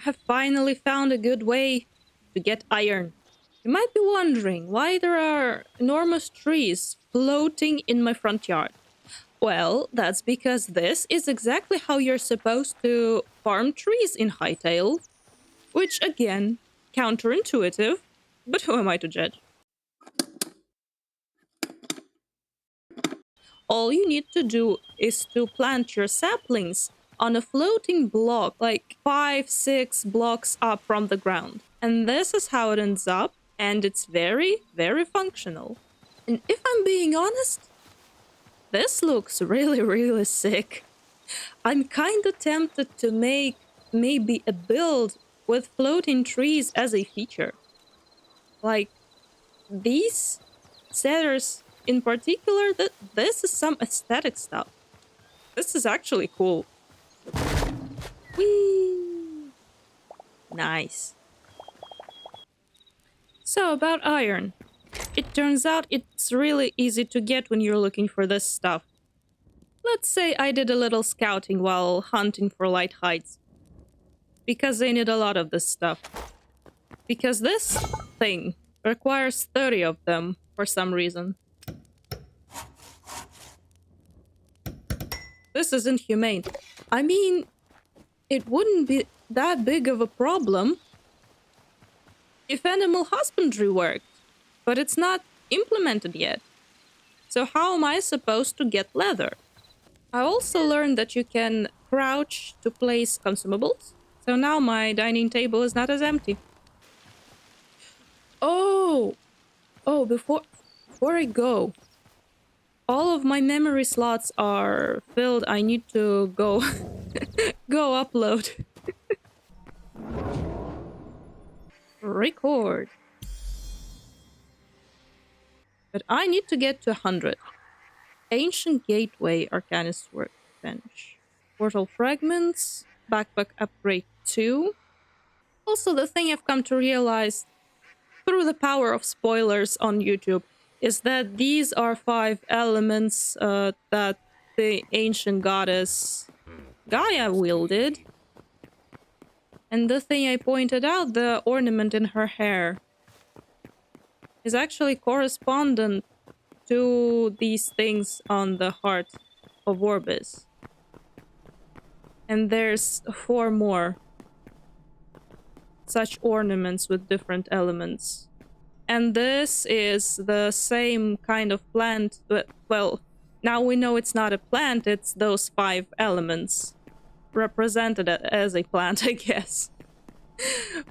have finally found a good way to get iron. You might be wondering why there are enormous trees floating in my front yard. Well, that's because this is exactly how you're supposed to farm trees in Hytale. Which, again, counterintuitive, but who am I to judge? All you need to do is to plant your saplings on a floating block, like 5, 6 blocks up from the ground. And this is how it ends up, and it's very, very functional. And if I'm being honest, this looks really, really sick. I'm kinda tempted to make maybe a build with floating trees as a feature. Like these setters in particular, that this is some aesthetic stuff. This is actually cool. Whee! Nice. So about iron. It turns out it's really easy to get when you're looking for this stuff. Let's say I did a little scouting while hunting for light hides. Because they need a lot of this stuff. Because this thing requires 30 of them for some reason. This isn't humane. I mean, it wouldn't be that big of a problem if animal husbandry worked, but it's not implemented yet. So how am I supposed to get leather? I also learned that you can crouch to place consumables, so now my dining table is not as empty. Oh, before I go, all of my memory slots are filled. I need to go go upload. Record. But I need to get to 100. Ancient Gateway, Arcanist Workbench. Portal Fragments, Backpack Upgrade 2. Also, the thing I've come to realize through the power of spoilers on YouTube is that these are 5 elements that the ancient goddess Gaia wielded. And the thing I pointed out, the ornament in her hair, is actually correspondent to these things on the heart of Orbis. And there's 4 more such ornaments with different elements. And this is the same kind of plant. Well, now we know it's not a plant, it's those 5 elements represented as a plant, I guess.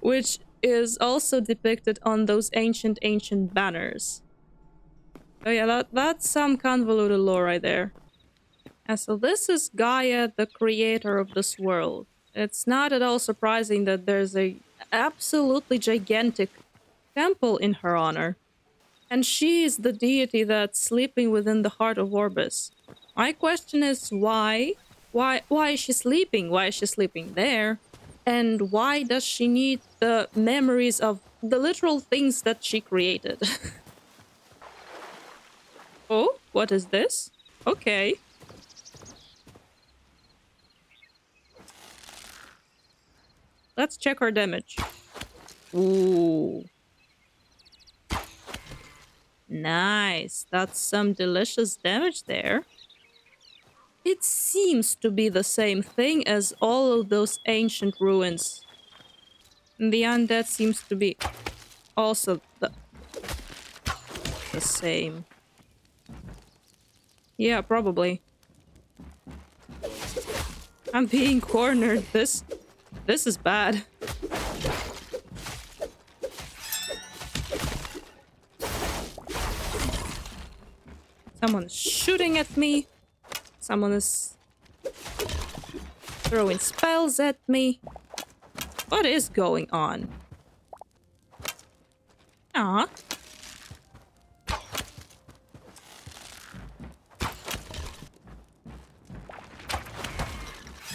Which is also depicted on those ancient banners. So yeah, that's some convoluted lore right there. And so this is Gaia, the creator of this world. It's not at all surprising that there's a absolutely gigantic temple in her honor. And she is the deity that's sleeping within the heart of Orbis. My question is why? Why is she sleeping? Why is she sleeping there? And why does she need the memories of the literal things that she created? Oh, what is this? Okay. Let's check our damage. Ooh. Nice. That's some delicious damage there. It seems to be the same thing as all of those ancient ruins. And the undead seems to be also the same. Yeah, probably. I'm being cornered. This is bad. Someone's shooting at me. Someone is throwing spells at me. What is going on? Ah.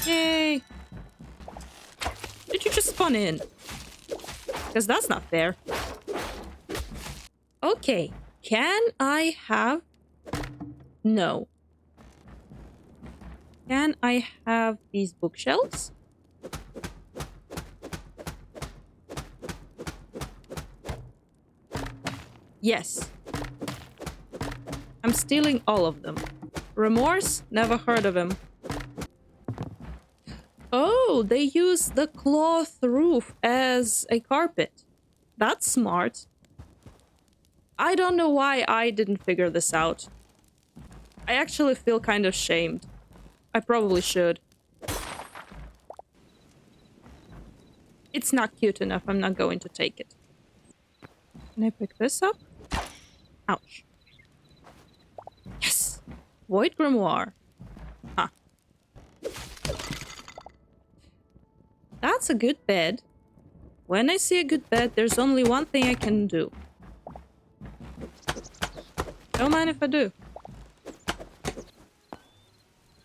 Yay. Did you just spawn in? Because that's not fair. Okay. Can I have... No. Can I have these bookshelves? Yes. I'm stealing all of them. Remorse? Never heard of him. Oh, they use the cloth roof as a carpet. That's smart. I don't know why I didn't figure this out. I actually feel kind of shamed. I probably should. It's not cute enough. I'm not going to take it. Can I pick this up? Ouch. Yes! Void grimoire. Huh. That's a good bed. When I see a good bed, there's only one thing I can do. Don't mind if I do.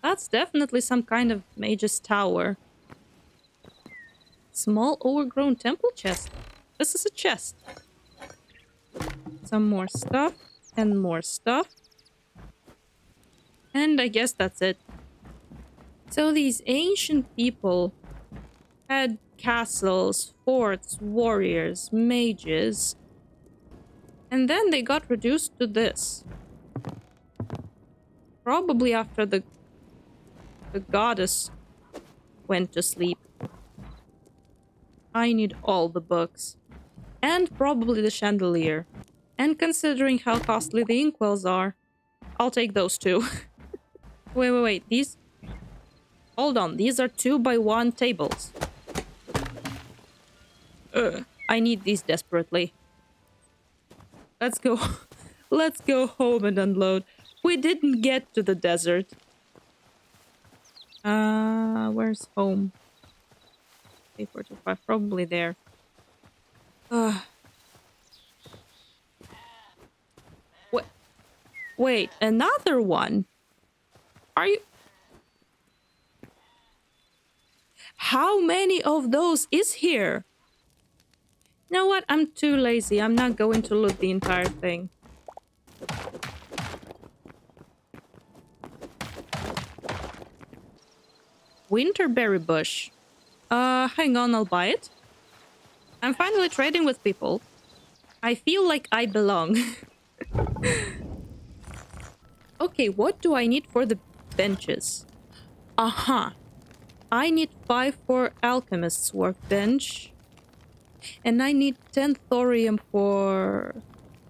That's definitely some kind of mage's tower. Small overgrown temple chest. This is a chest. Some more stuff and more stuff. And I guess that's it. So these ancient people had castles, forts, warriors, mages. And then they got reduced to this. Probably after the goddess went to sleep. I need all the books. And probably the chandelier. And considering how costly the inkwells are, I'll take those too. Wait. These... Hold on. These are 2x1 tables. I need these desperately. Let's go. Let's go home and unload. We didn't get to the desert. Where's home? A45, probably there. Wait, another one? Are you... How many of those is here? You know what? I'm too lazy. I'm not going to loot the entire thing. Winterberry bush. Hang on, I'll buy it. I'm finally trading with people. I feel like I belong. Okay, what do I need for the benches? I need 5 for alchemist's workbench. And I need 10 thorium for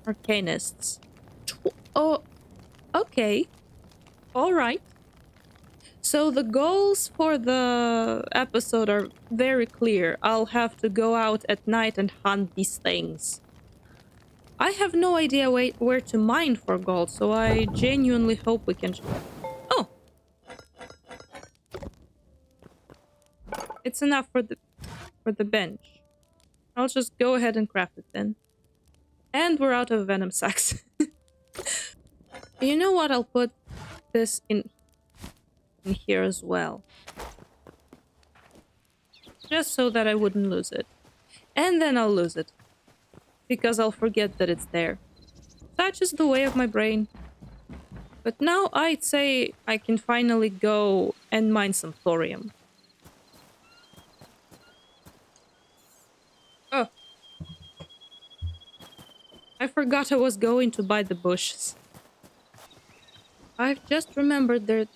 arcanists. Oh, okay. Alright. So the goals for the episode are very clear. I'll have to go out at night and hunt these things. I have no idea where to mine for gold, so I genuinely hope we can... Oh! It's enough for the bench. I'll just go ahead and craft it then. And we're out of venom sacks. You know what? I'll put this in here as well. Just so that I wouldn't lose it. And then I'll lose it. Because I'll forget that it's there. Such is the way of my brain. But now I'd say I can finally go and mine some thorium. Oh. I forgot I was going to buy the bushes. I've just remembered that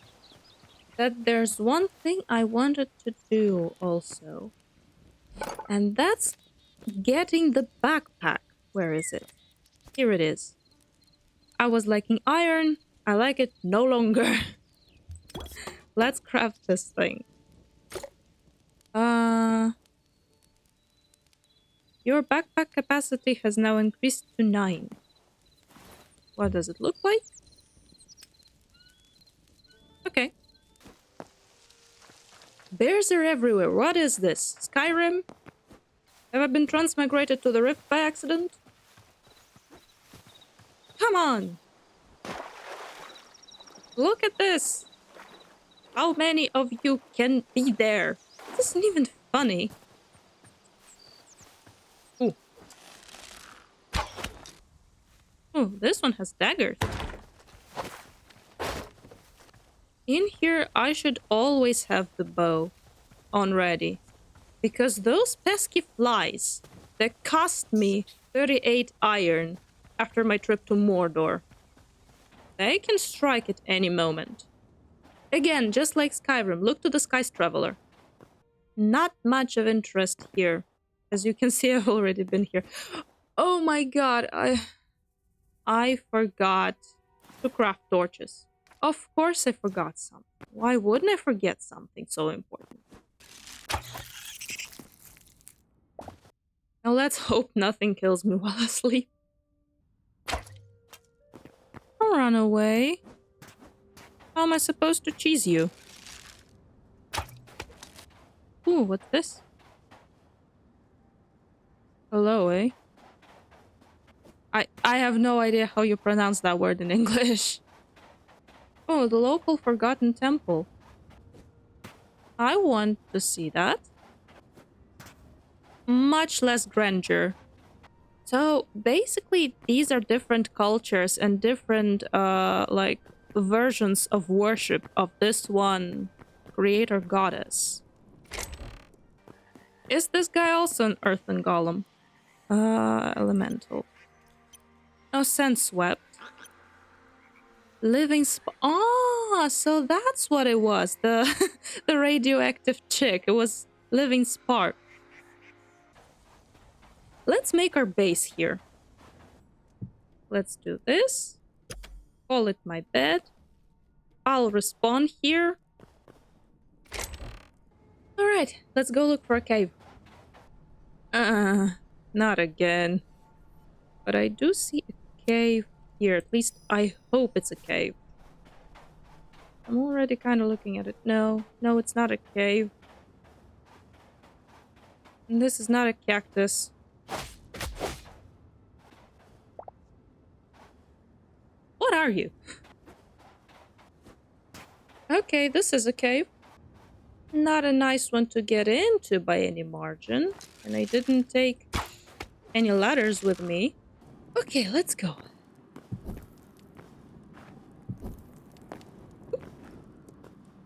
there's one thing I wanted to do also. And that's getting the backpack. Where is it? Here it is. I was liking iron. I like it no longer. Let's craft this thing. Your backpack capacity has now increased to 9. What does it look like? Okay. Bears are everywhere. What is this? Skyrim? Have I been transmigrated to the rift by accident? Come on! Look at this! How many of you can be there? This isn't even funny. Ooh. Oh, this one has daggers. In here, I should always have the bow on ready. Because those pesky flies that cost me 38 iron after my trip to Mordor. They can strike at any moment. Again, just like Skyrim, look to the skies, traveler. Not much of interest here. As you can see, I've already been here. Oh my god, I forgot to craft torches. Of course I forgot something. Why wouldn't I forget something so important? Now let's hope nothing kills me while asleep. Don't run away. How am I supposed to cheese you? Ooh, what's this? Hello, eh? I have no idea how you pronounce that word in English. Oh, the local forgotten temple. I want to see that. Much less grandeur. So basically, these are different cultures and different, like, versions of worship of this one creator goddess. Is this guy also an earthen golem? Elemental. Oh, sense swept. Living ah, so that's what it was. The the radioactive chick. It was living spark. Let's make our base here. Let's do this. Call it my bed. I'll respawn here. Alright, let's go look for a cave. Not again. But I do see a cave here. At least I hope it's a cave. I'm already kind of looking at it. No, it's not a cave. And this is not a cactus. What are you? Okay, this is a cave. Not a nice one to get into by any margin. And I didn't take any ladders with me. Okay, let's go.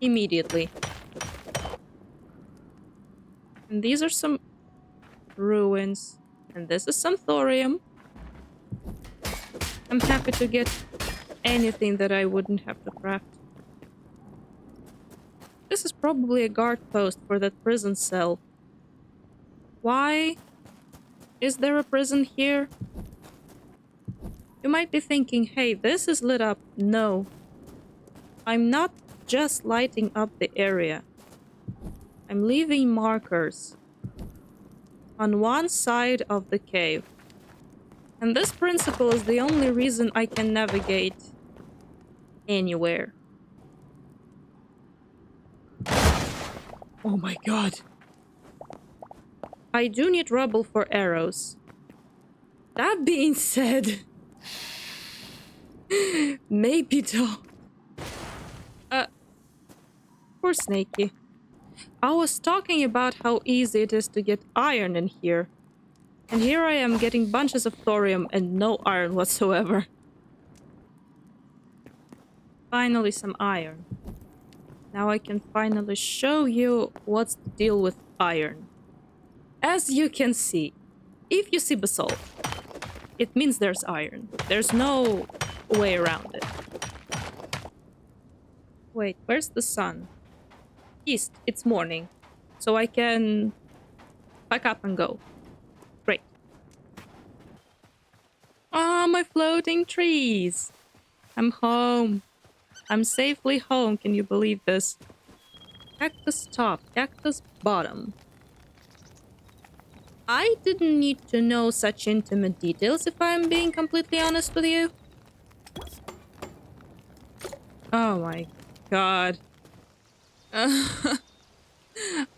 Immediately. And these are some ruins. And this is some thorium. I'm happy to get anything that I wouldn't have to craft. This is probably a guard post for that prison cell. Why is there a prison here? You might be thinking, hey, this is lit up. No. I'm not just lighting up the area. I'm leaving markers on one side of the cave. And this principle is the only reason I can navigate anywhere. Oh my god. I do need rubble for arrows. That being said, maybe don't. Poor Snakey. I was talking about how easy it is to get iron in here. And here I am getting bunches of thorium and no iron whatsoever. Finally some iron. Now I can finally show you what's the deal with iron. As you can see, if you see basalt, it means there's iron. There's no way around it. Wait, where's the sun? East, it's morning. So I can pack up and go. Great. Ah, my floating trees. I'm home. I'm safely home. Can you believe this? Cactus top, cactus bottom. I didn't need to know such intimate details if I'm being completely honest with you. Oh my god.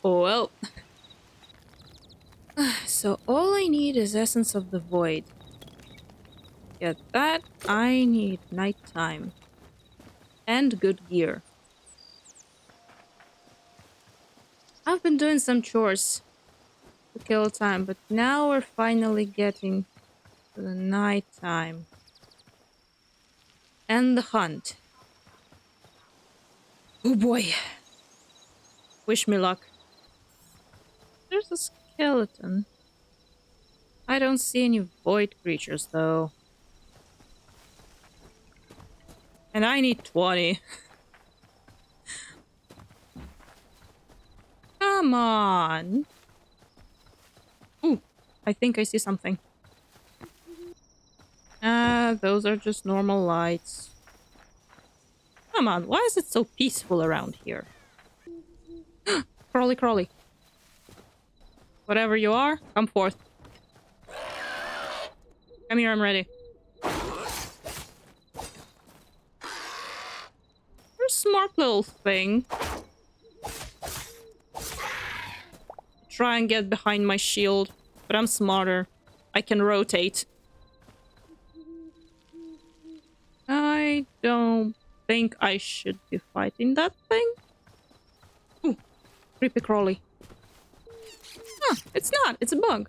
Well. So all I need is Essence of the Void. Get that, I need nighttime. And good gear. I've been doing some chores to kill time, but now we're finally getting to the nighttime. And the hunt. Oh boy. Wish me luck. There's a skeleton. I don't see any void creatures though. And I need 20. Come on. Ooh, I think I see something. Those are just normal lights. Come on, why is it so peaceful around here? Crawly, crawly. Whatever you are, come forth. Come here, I'm ready. You're a smart little thing. Try and get behind my shield, but I'm smarter. I can rotate. I don't think I should be fighting that thing. Ooh, creepy crawly. Huh, it's not. It's a bug.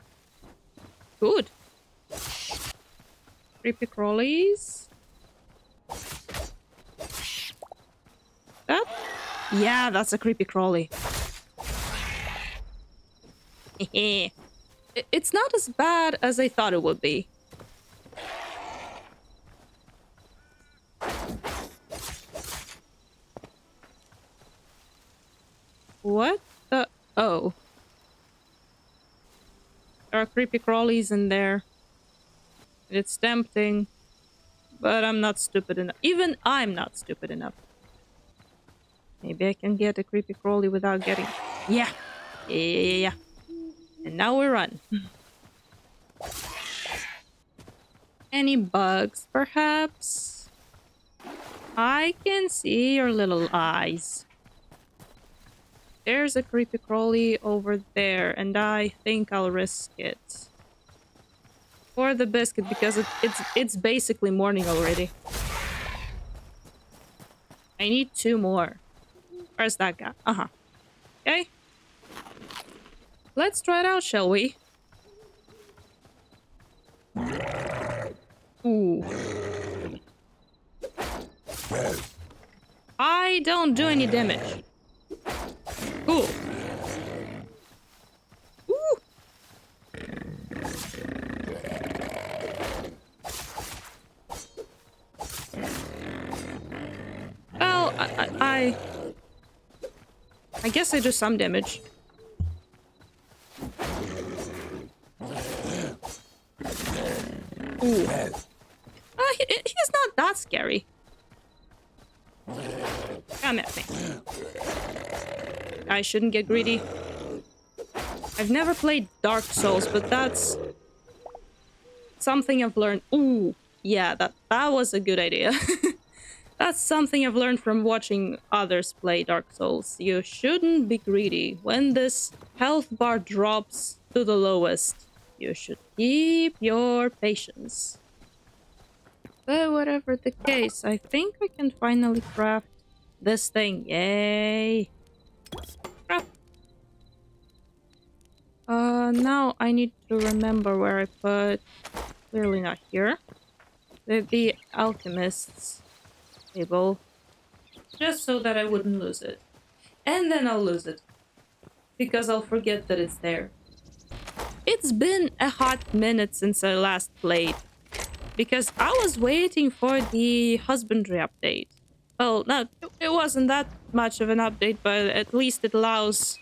Good. Creepy crawlies. That? Yeah, that's a creepy crawly. It's not as bad as I thought it would be. What the? Oh. There are creepy crawlies in there. It's tempting. But I'm not stupid enough. Even I'm not stupid enough. Maybe I can get a creepy crawly without getting... Yeah. Yeah. And now we run. Any bugs, perhaps? I can see your little eyes. There's a creepy crawly over there, and I think I'll risk it. For the biscuit, because it's basically morning already. I need 2 more. Where's that guy? Uh-huh. Okay. Let's try it out, shall we? Ooh. I don't do any damage. Cool. Ooh. Well, I guess I do some damage. Ooh. He's not that scary. Come at me. I shouldn't get greedy. I've never played Dark Souls, but that's something I've learned. Ooh, yeah, that was a good idea. That's something I've learned from watching others play Dark Souls. You shouldn't be greedy. When this health bar drops to the lowest, you should keep your patience. But whatever the case, I think I can finally craft this thing. Yay! Craft. Now I need to remember where I put... Clearly not here. The alchemist's table. Just so that I wouldn't lose it. And then I'll lose it. Because I'll forget that it's there. It's been a hot minute since I last played. Because I was waiting for the husbandry update. Well, no, it wasn't that much of an update, but at least it allows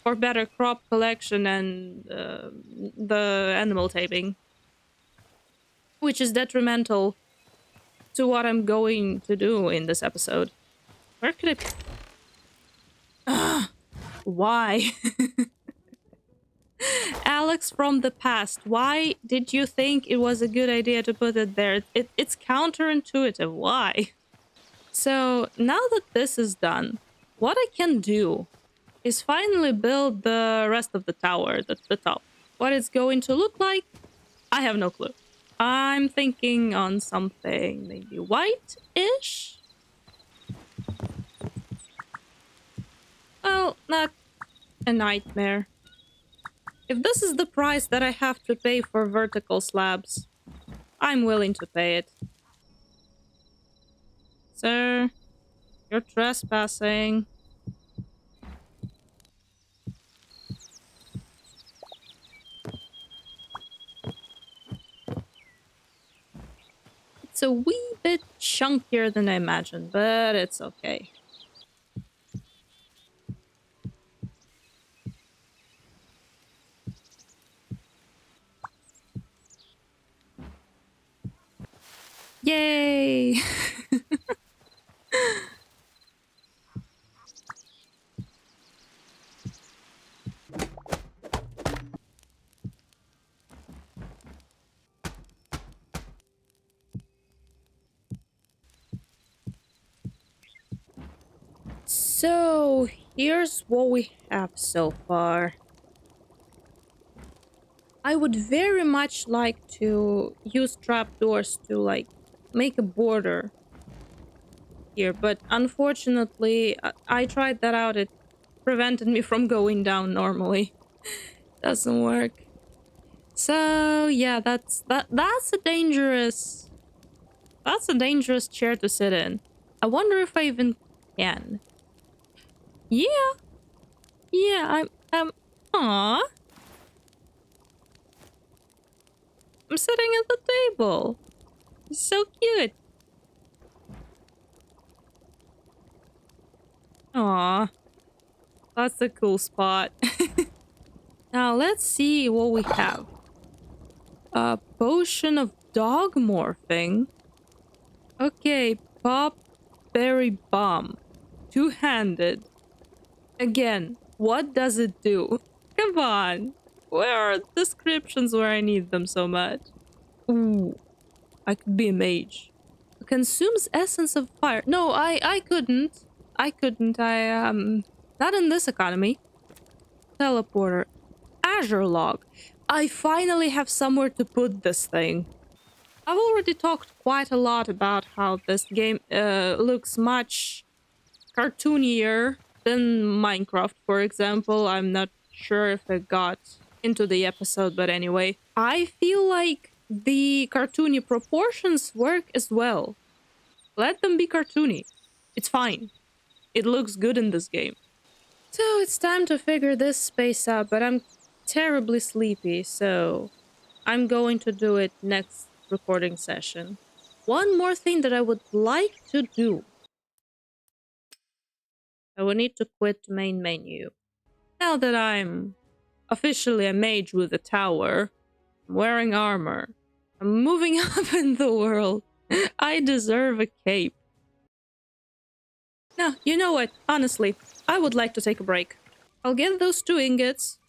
for better crop collection and the animal taming. Which is detrimental to what I'm going to do in this episode. Where could it... Why? Alex from the past, why did you think it was a good idea to put it there? It's counterintuitive. Why? So now that this is done, what I can do is finally build the rest of the tower, the top. What it's going to look like, I have no clue. I'm thinking on something maybe white-ish? Well, not a nightmare. If this is the price that I have to pay for vertical slabs, I'm willing to pay it. Sir, you're trespassing. It's It's a wee bit chunkier than I imagined, but it's okay. Yay! So, here's what we have so far. I would very much like to use trapdoors to, like, make a border here, but unfortunately, I tried that out. It prevented me from going down normally. Doesn't work. So, yeah, that's a dangerous chair to sit in. I wonder if I even can. Yeah, yeah, aw, I'm sitting at the table. It's so cute. Aw, that's a cool spot. Now, let's see what we have. A potion of dog morphing. Okay, pop berry bomb. Two-handed. Again, what does it do? Come on. Where are descriptions where I need them so much? Ooh, I could be a mage. Consumes essence of fire. No, I couldn't. I couldn't. Not in this economy. Teleporter. Azure log. I finally have somewhere to put this thing. I've already talked quite a lot about how this game looks much cartoonier than Minecraft, for example. I'm not sure if it got into the episode, but anyway. I feel like the cartoony proportions work as well. Let them be cartoony. It's fine. It looks good in this game. So it's time to figure this space out, but I'm terribly sleepy, so I'm going to do it next recording session. One more thing that I would like to do. I will need to quit main menu. Now that I'm officially a mage with a tower, I'm wearing armor, I'm moving up in the world, I deserve a cape. Now, you know what? Honestly, I would like to take a break. I'll get those 2 ingots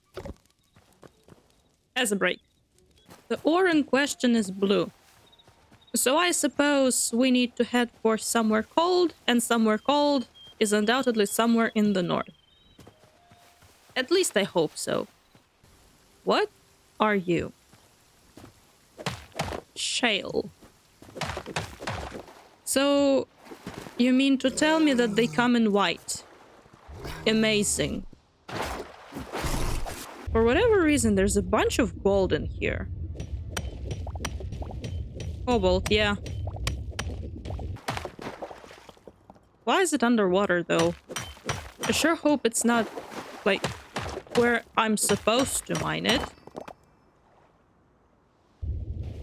as a break. The ore in question is blue. So I suppose we need to head for somewhere cold, and somewhere cold is undoubtedly somewhere in the north. At least I hope so. What are you? Shale. So, you mean to tell me that they come in white? Amazing. For whatever reason, there's a bunch of gold in here. Cobalt, yeah. Why is it underwater, though? I sure hope it's not, like, where I'm supposed to mine it.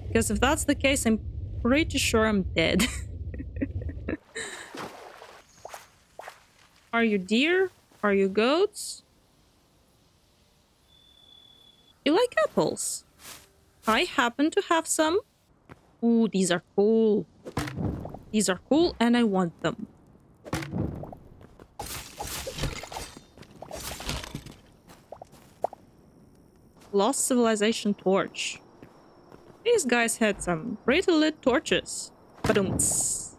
Because if that's the case, I'm pretty sure I'm dead. Are you deer? Are you goats? You like apples? I happen to have some. Ooh, these are cool. These are cool and I want them. Lost Civilization torch. These guys had some pretty lit torches. Ba-dum-ts.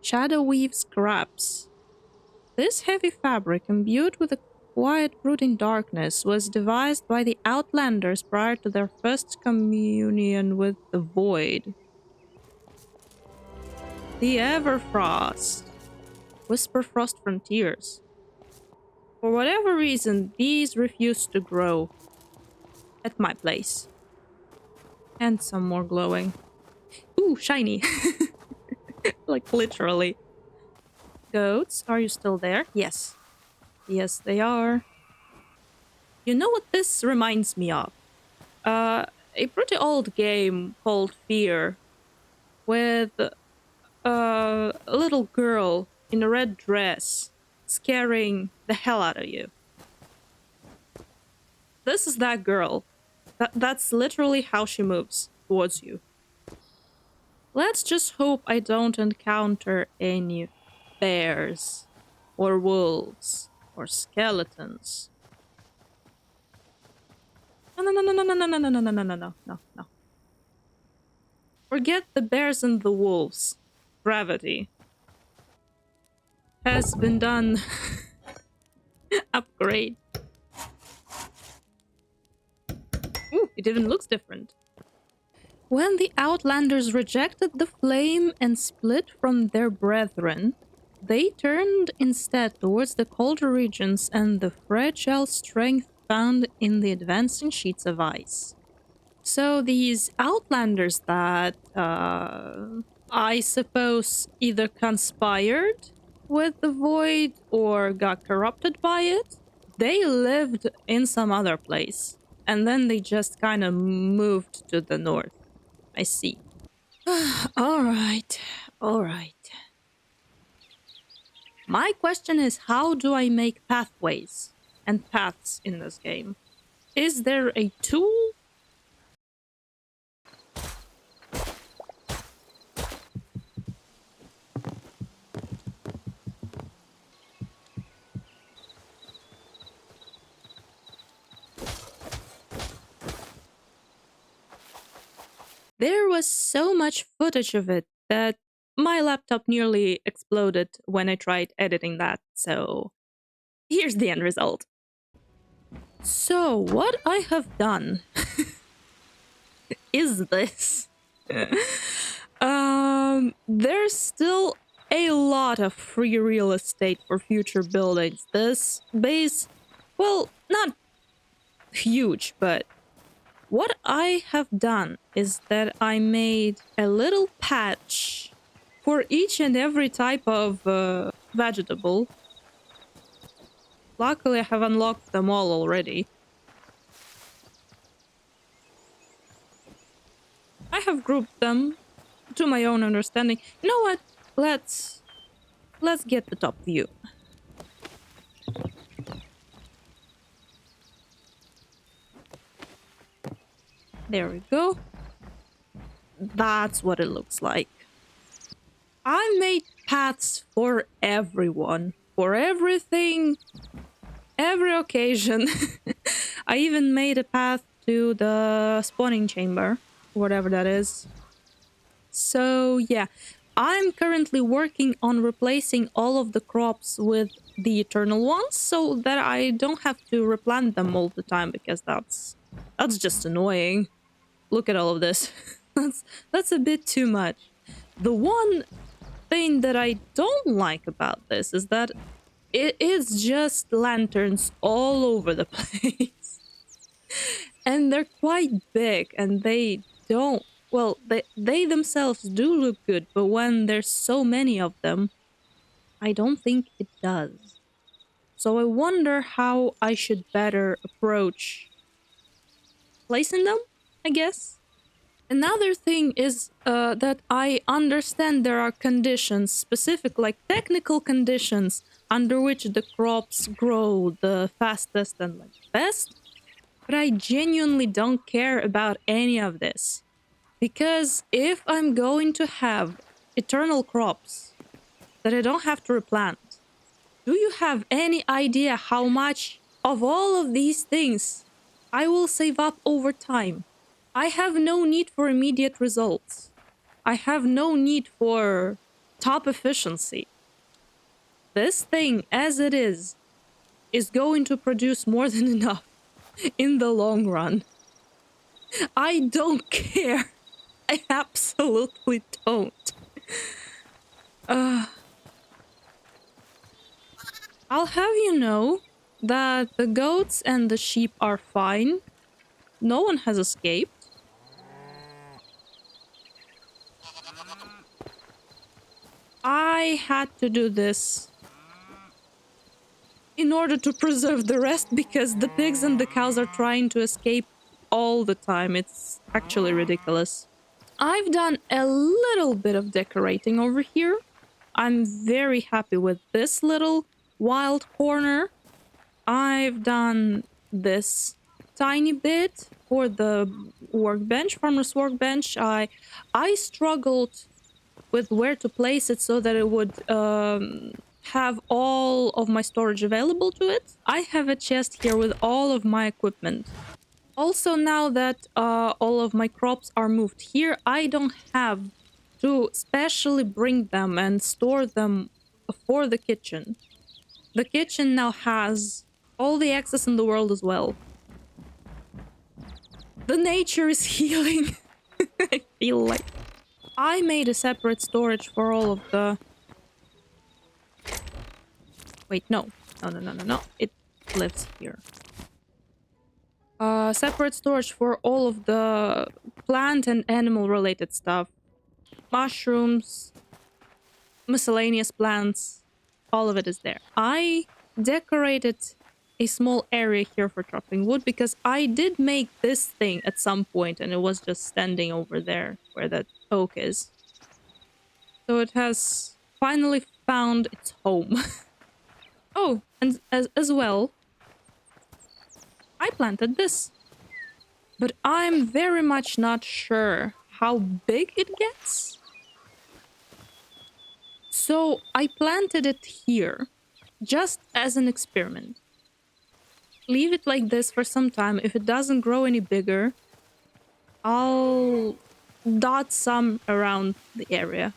Shadow weave scraps. This heavy fabric, imbued with a quiet brooding darkness, was devised by the Outlanders prior to their first communion with the Void. The Everfrost. Whisperfrost Frontiers. For whatever reason, these refused to grow at my place. And some more glowing. Ooh, shiny. Like literally. Goats, are you still there? Yes. Yes, they are. You know what this reminds me of? a pretty old game called Fear with a little girl in a red dress scaring the hell out of you. This is that girl. That's literally how she moves towards you. Let's just hope I don't encounter any bears or wolves or skeletons. No, no, no, no, no, no, no, no, no, no, no, no, no, no, no. Forget the bears and the wolves. Gravity has been done. Upgrade. Ooh, it even looks different. When the Outlanders rejected the flame and split from their brethren, they turned instead towards the colder regions and the fragile strength found in the advancing sheets of ice. So these Outlanders that I suppose either conspired with the void or got corrupted by it, they lived in some other place. And then they just kind of moved to the north. I see. All right. All right. My question is, how do I make pathways and paths in this game? Is there a tool? There was so much footage of it that my laptop nearly exploded when I tried editing that, so here's the end result. So, what I have done is this. There's still a lot of free real estate for future buildings. This base, well, not huge, but what I have done is that I made a little patch for each and every type of vegetable. Luckily, I have unlocked them all already. I have grouped them to my own understanding. You know what? Let's get the top view. There we go. That's what it looks like. I made paths for everyone, for everything, every occasion. I even made a path to the spawning chamber, whatever that is. So yeah, I'm currently working on replacing all of the crops with the eternal ones so that I don't have to replant them all the time, because that's just annoying. Look at all of this. that's a bit too much. The one thing that I don't like about this is that it is just lanterns all over the place. And they're quite big, and they don't, well, they themselves do look good, but when there's so many of them, I don't think it does. So I wonder how I should better approach placing them, I guess. Another thing is that I understand there are conditions, specific, like technical conditions, under which the crops grow the fastest and like best. But I genuinely don't care about any of this. Because if I'm going to have eternal crops that I don't have to replant, do you have any idea how much of all of these things I will save up over time? I have no need for immediate results. I have no need for top efficiency. This thing, as it is going to produce more than enough in the long run. I don't care. I absolutely don't. I'll have you know that the goats and the sheep are fine. No one has escaped. I had to do this in order to preserve the rest, because the pigs and the cows are trying to escape all the time. It's actually ridiculous. I've done a little bit of decorating over here. I'm very happy with this little wild corner. I've done this tiny bit for the workbench, farmer's workbench. I struggled with where to place it so that it would have all of my storage available to it. I have a chest here with all of my equipment. Also, now that all of my crops are moved here, I don't have to specially bring them and store them for the kitchen. The kitchen now has all the access in the world as well. The nature is healing. I feel like I made a separate storage for all of the. Wait, no. No. It lives here. Separate storage for all of the plant and animal related stuff. Mushrooms, miscellaneous plants, all of it is there. I decorated a small area here for chopping wood because I did make this thing at some point and it was just standing over there where that oak is. So it has finally found its home. Oh, and as well, I planted this. But I'm very much not sure how big it gets. So I planted it here just as an experiment. Leave it like this for some time. If it doesn't grow any bigger, I'll dot some around the area.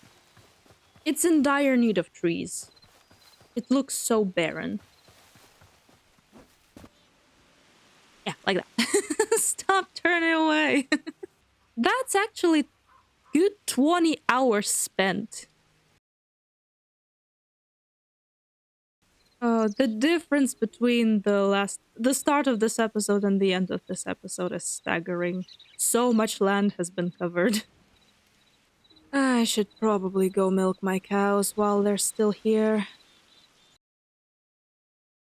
It's in dire need of trees. It looks so barren. Yeah, like that. Stop turning away. That's actually good 20 hours spent. The difference between the start of this episode and the end of this episode is staggering. So much land has been covered. I should probably go milk my cows while they're still here.